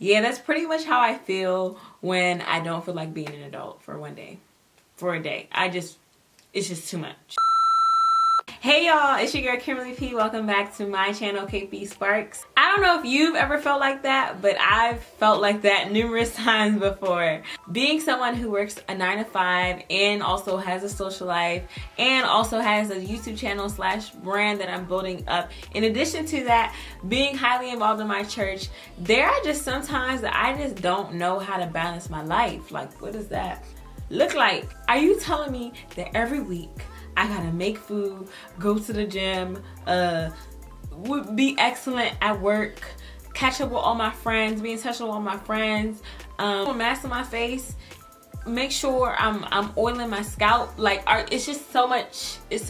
Yeah, that's pretty much how I feel when I don't feel like being an adult for one day. For a day. It's just too much. Hey y'all, it's your girl Kimberly P. Welcome back to my channel, KP Sparks. I don't know if you've ever felt like that, but I've felt like that numerous times before. Being someone who works a 9 to 5 and also has a social life and also has a YouTube channel / brand that I'm building up. In addition to that, being highly involved in my church, there are just sometimes that I just don't know how to balance my life. Like, what does that look like? Are you telling me that every week I gotta make food, go to the gym, be excellent at work, catch up with all my friends, be in touch with all my friends, put a mask on my face, make sure I'm oiling my scalp? Like, it's just so much. It's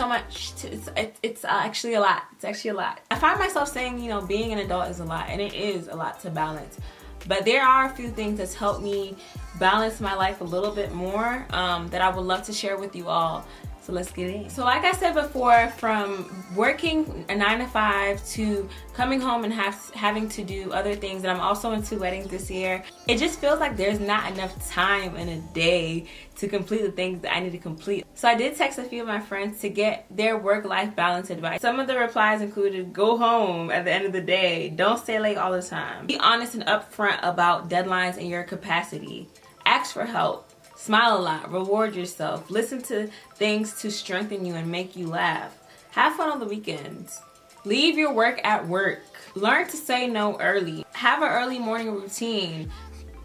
actually a lot. It's actually a lot. I find myself saying, you know, being an adult is a lot, and it is a lot to balance. But there are a few things that's helped me balance my life a little bit more that I would love to share with you all. So let's get in. So like I said before, from working a 9 to 5 to coming home and having to do other things, and I'm also in 2 weddings this year, it just feels like there's not enough time in a day to complete the things that I need to complete. So I did text a few of my friends to get their work-life balance advice. Some of the replies included: go home at the end of the day, don't stay late all the time, be honest and upfront about deadlines and your capacity, ask for help, smile a lot, reward yourself, listen to things to strengthen you and make you laugh, have fun on the weekends, leave your work at work, learn to say no early, have an early morning routine,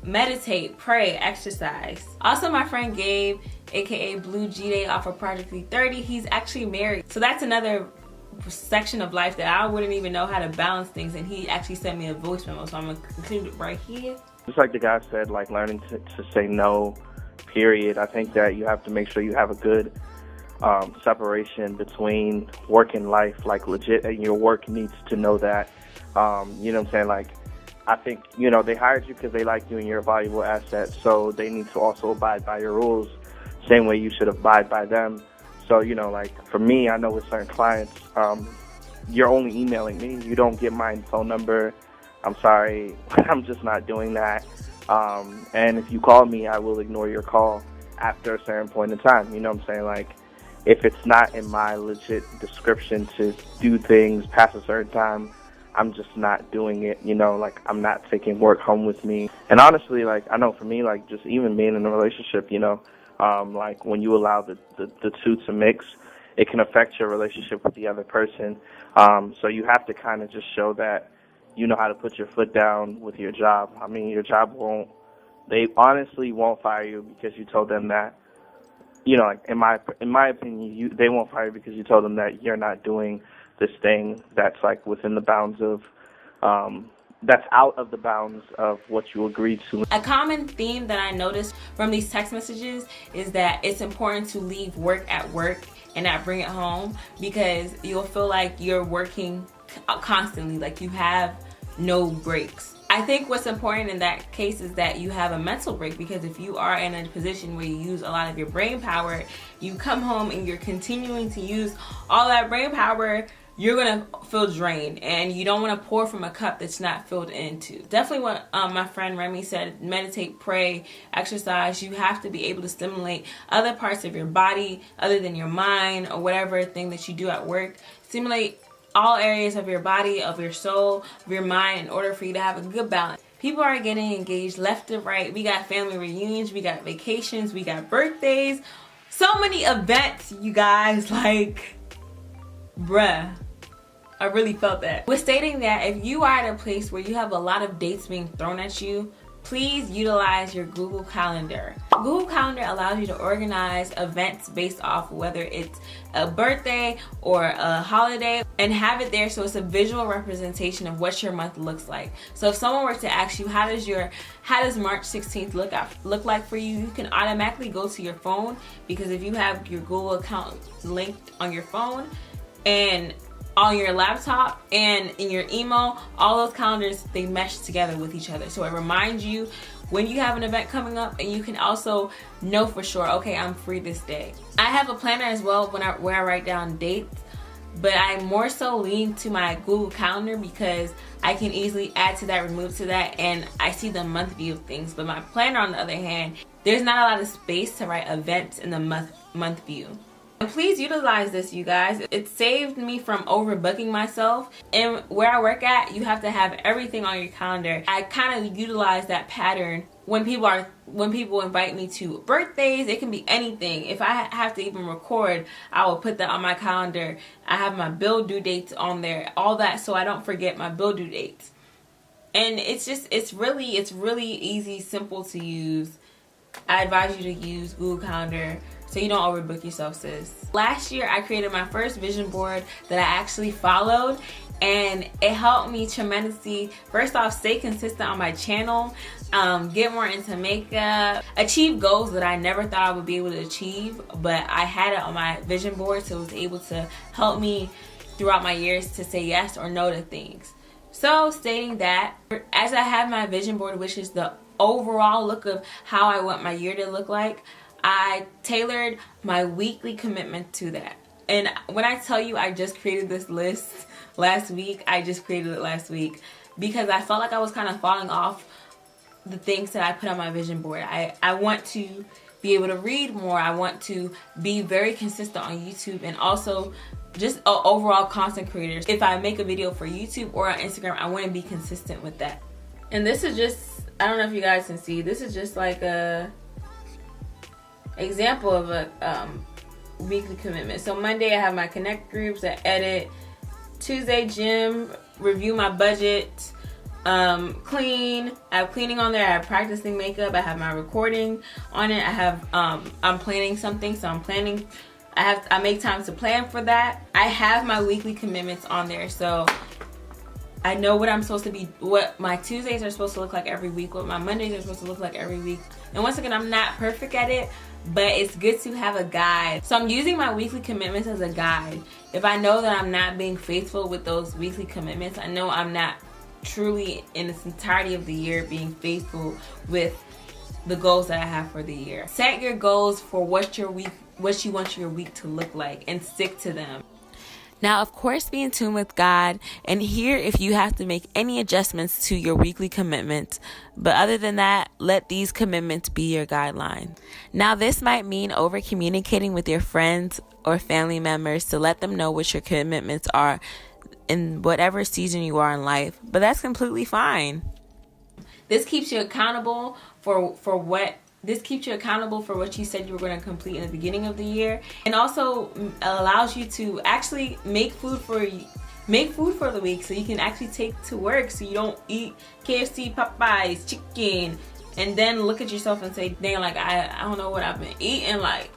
meditate, pray, exercise. Also, my friend Gabe, aka Blue G Day off of Project 330, he's actually married. So that's another section of life that I wouldn't even know how to balance things, and he actually sent me a voice memo, so I'm gonna include it right here. Just like the guy said, like learning to say no, period. I think that you have to make sure you have a good separation between work and life, like legit, and your work needs to know that. You know what I'm saying? Like, I think, you know, they hired you because they like you and you're a valuable asset, so they need to also abide by your rules, same way you should abide by them. So, you know, like for me, I know with certain clients, you're only emailing me. You don't get my phone number. I'm sorry, I'm just not doing that. And if you call me, I will ignore your call after a certain point in time. You know what I'm saying? Like, if it's not in my legit description to do things past a certain time, I'm just not doing it. You know, like, I'm not taking work home with me. And honestly, like, I know for me, like, just even being in a relationship, you know, like, when you allow the two to mix, it can affect your relationship with the other person. So you have to kind of just show that you know how to put your foot down with your job. I mean, your job they honestly won't fire you because you told them that, you know, like, in my opinion, they won't fire you because you told them that you're not doing this thing that's, like, within the bounds of, that's out of the bounds of what you agreed to. A common theme that I noticed from these text messages is that it's important to leave work at work and not bring it home, because you'll feel like you're working constantly, like you have no breaks. I think what's important in that case is that you have a mental break, because if you are in a position where you use a lot of your brain power, you come home and you're continuing to use all that brain power, you're gonna feel drained, and you don't want to pour from a cup that's not filled into. Definitely what my friend Remy said: meditate, pray, exercise. You have to be able to stimulate other parts of your body other than your mind or whatever thing that you do at work. Stimulate all areas of your body, of your soul, of your mind, in order for you to have a good balance. People are getting engaged left and right. We got family reunions, we got vacations, we got birthdays, so many events, you guys. Like, bruh, I really felt that. We're stating that if you are at a place where you have a lot of dates being thrown at you, please utilize your Google Calendar. Google Calendar allows you to organize events based off whether it's a birthday or a holiday, and have it there so it's a visual representation of what your month looks like. So if someone were to ask you, how does March 16th look like for you, you can automatically go to your phone, because if you have your Google account linked on your phone and on your laptop and in your email, all those calendars, they mesh together with each other. So it reminds you when you have an event coming up, and you can also know for sure, okay, I'm free this day. I have a planner as well where I write down dates but I more so lean to my Google Calendar because I can easily add to that, remove to that, and I see the month view of things. But my planner, on the other hand, there's not a lot of space to write events in the month view. And please utilize this, you guys. It saved me from overbooking myself. And where I work at, you have to have everything on your calendar. I kind of utilize that pattern when people invite me to birthdays. It can be anything. If I have to even record, I will put that on my calendar. I have my bill due dates on there, all that, so I don't forget my bill due dates. And it's really easy, simple to use. I advise you to use Google Calendar so you don't overbook yourself, sis. Last year, I created my first vision board that I actually followed, and it helped me tremendously. First off, stay consistent on my channel, get more into makeup, achieve goals that I never thought I would be able to achieve, but I had it on my vision board, so it was able to help me throughout my years to say yes or no to things. So, stating that, as I have my vision board, which is the overall look of how I want my year to look like, I tailored my weekly commitment to that. And when I tell you I just created this list last week, I just created it last week because I felt like I was kind of falling off the things that I put on my vision board. I want to be able to read more. I want to be very consistent on YouTube, and also just an overall content creator. If I make a video for YouTube or on Instagram, I want to be consistent with that. And this is just, I don't know if you guys can see, this is just like a example of a weekly commitment. So Monday I have my connect groups, I edit. Tuesday, gym, review my budget, clean. I have cleaning on there. I have practicing makeup. I have my recording on it. I have I'm planning something, so I make time to plan for that. I have my weekly commitments on there, so I know what I'm supposed to be, what my Tuesdays are supposed to look like every week, what my Mondays are supposed to look like every week. And once again, I'm not perfect at it, but it's good to have a guide. So I'm using my weekly commitments as a guide. If I know that I'm not being faithful with those weekly commitments, I know I'm not truly in its entirety of the year being faithful with the goals that I have for the year. Set your goals for what you want your week to look like and stick to them. Now, of course, be in tune with God and hear if you have to make any adjustments to your weekly commitment. But other than that, let these commitments be your guideline. Now, this might mean over communicating with your friends or family members to let them know what your commitments are in whatever season you are in life, but that's completely fine. This keeps you accountable for what you said you were going to complete in the beginning of the year, and also allows you to actually make food for the week, so you can actually take to work, so you don't eat KFC, Popeyes, chicken, and then look at yourself and say, dang, like I don't know what I've been eating, like,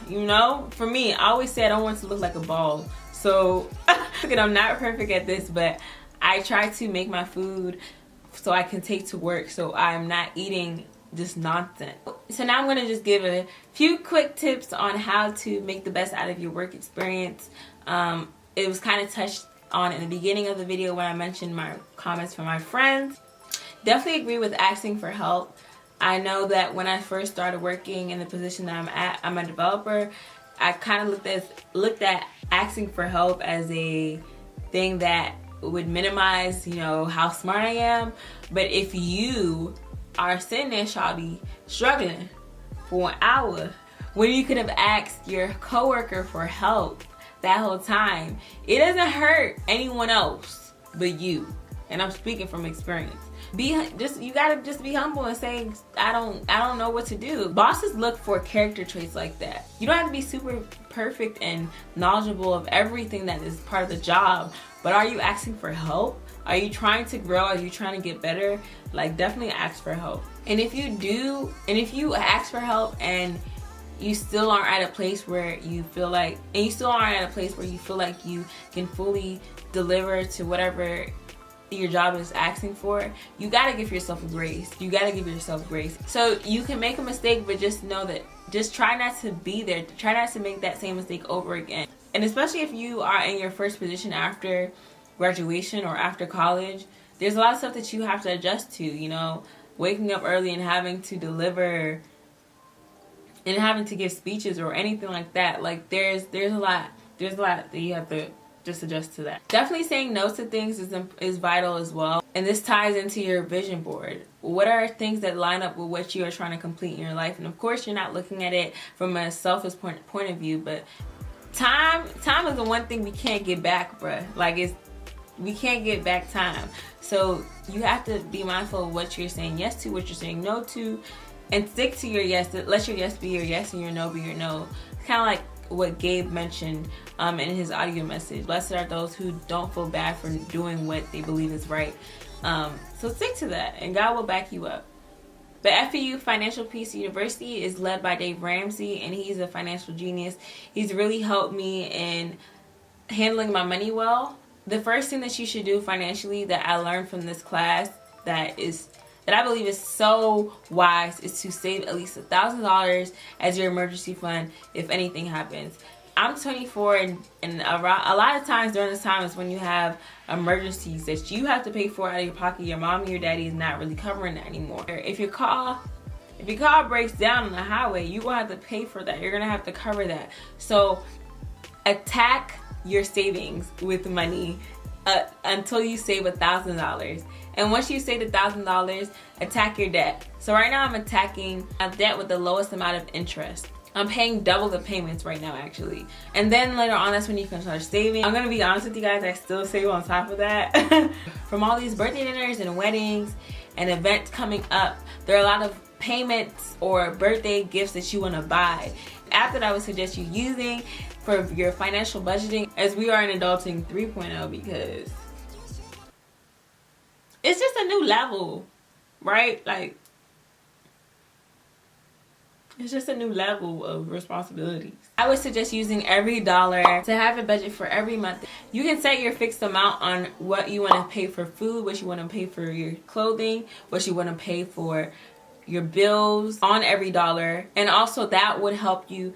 you know. For me, I always say I don't want to look like a ball, so I'm not perfect at this, but I try to make my food so I can take to work, so I'm not eating just nonsense. So now I'm going to just give a few quick tips on how to make the best out of your work experience. It was kind of touched on in the beginning of the video when I mentioned my comments from my friends. Definitely agree with asking for help. I know that when I first started working in the position that I'm at, I'm a developer, I kind of looked at asking for help as a thing that would minimize, you know, how smart I am. But if you are sitting there, shawty, struggling for an hour when you could have asked your coworker for help that whole time, it doesn't hurt anyone else but you. And I'm speaking from experience. You gotta just be humble and say, I don't know what to do. Bosses look for character traits like that. You don't have to be super perfect and knowledgeable of everything that is part of the job, but are you asking for help? Are you trying to grow? Are you trying to get better? Like, definitely ask for help. And if you ask for help and you still aren't at a place where you feel like you can fully deliver to whatever your job is asking for, you gotta give yourself grace. So you can make a mistake, but just know that, just try not to be there. Try not to make that same mistake over again. And especially if you are in your first position after graduation or after college, there's a lot of stuff that you have to adjust to, you know, waking up early and having to deliver and having to give speeches or anything like that. Like, there's a lot there's a lot that you have to just adjust to that. Definitely saying no to things is vital as well. And this ties into your vision board. What are things that line up with what you are trying to complete in your life? And of course, you're not looking at it from a selfish point of view, but time is the one thing we can't get back, bruh. Like, we can't get back time. So you have to be mindful of what you're saying yes to, what you're saying no to, and stick to your yes. Let your yes be your yes and your no be your no. It's kind of like what Gabe mentioned in his audio message. Blessed are those who don't feel bad for doing what they believe is right. So stick to that, and God will back you up. The FEU Financial Peace University is led by Dave Ramsey, and he's a financial genius. He's really helped me in handling my money well. The first thing that you should do financially that I learned from this class that I believe is so wise is to save at least $1,000 as your emergency fund if anything happens. I'm 24, and a lot of times during this time is when you have emergencies that you have to pay for out of your pocket. Your mom and your daddy is not really covering that anymore. If your car breaks down on the highway, you're gonna have to pay for that. You're gonna have to cover that. So attack your savings with money until you save $1,000. And once you save $1,000, attack your debt. So right now I'm attacking a debt with the lowest amount of interest. I'm paying double the payments right now, actually. And then later on, that's when you can start saving. I'm gonna be honest with you guys, I still save on top of that. From all these birthday dinners and weddings and events coming up, there are a lot of payments or birthday gifts that you wanna buy. App that I would suggest you using for your financial budgeting, as we are in Adulting 3.0, because it's just a new level, right? Like, it's just a new level of responsibilities. I would suggest using every dollar to have a budget for every month. You can set your fixed amount on what you want to pay for food, what you want to pay for your clothing, what you want to pay for your bills on every dollar. And also that would help you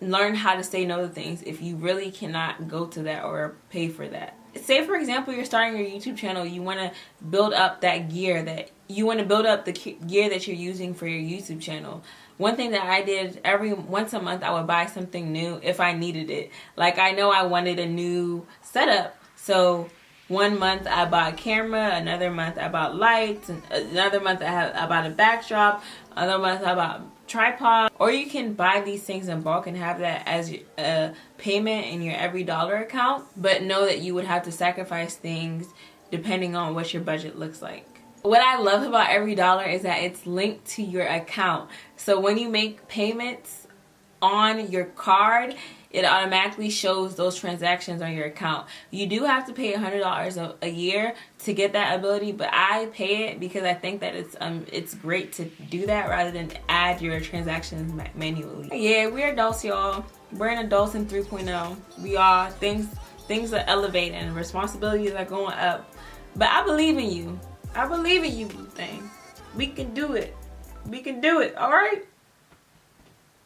learn how to say no to things if you really cannot go to that or pay for that. Say, for example, you're starting your YouTube channel. You want to build up that gear the gear that you're using for your YouTube channel. One thing that I did, once a month I would buy something new if I needed it. Like, I know I wanted a new setup, so one month I bought a camera, another month I bought lights, and another month I bought a backdrop, another month I bought tripod. Or you can buy these things in bulk and have that as a payment in your every dollar account, but know that you would have to sacrifice things depending on what your budget looks like. What I love about every dollar is that it's linked to your account. So when you make payments on your card, it automatically shows those transactions on your account. You do have to pay $100 a year to get that ability, but I pay it because I think that it's great to do that rather than add your transactions manually. Yeah, we're adults, y'all. We're in Adulting 3.0. We are. Things are elevating and responsibilities are going up. But I believe in you. I believe in you, boo thing. We can do it. We can do it, alright?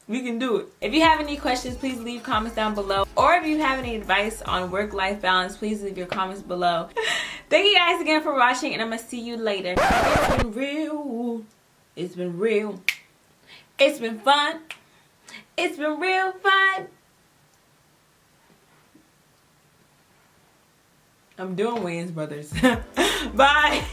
We can do it. If you have any questions, please leave comments down below. Or if you have any advice on work-life balance, please leave your comments below. Thank you guys again for watching, and I'm going to see you later. It's been real. It's been real. It's been fun. It's been real fun. I'm doing Wayans Brothers. Bye.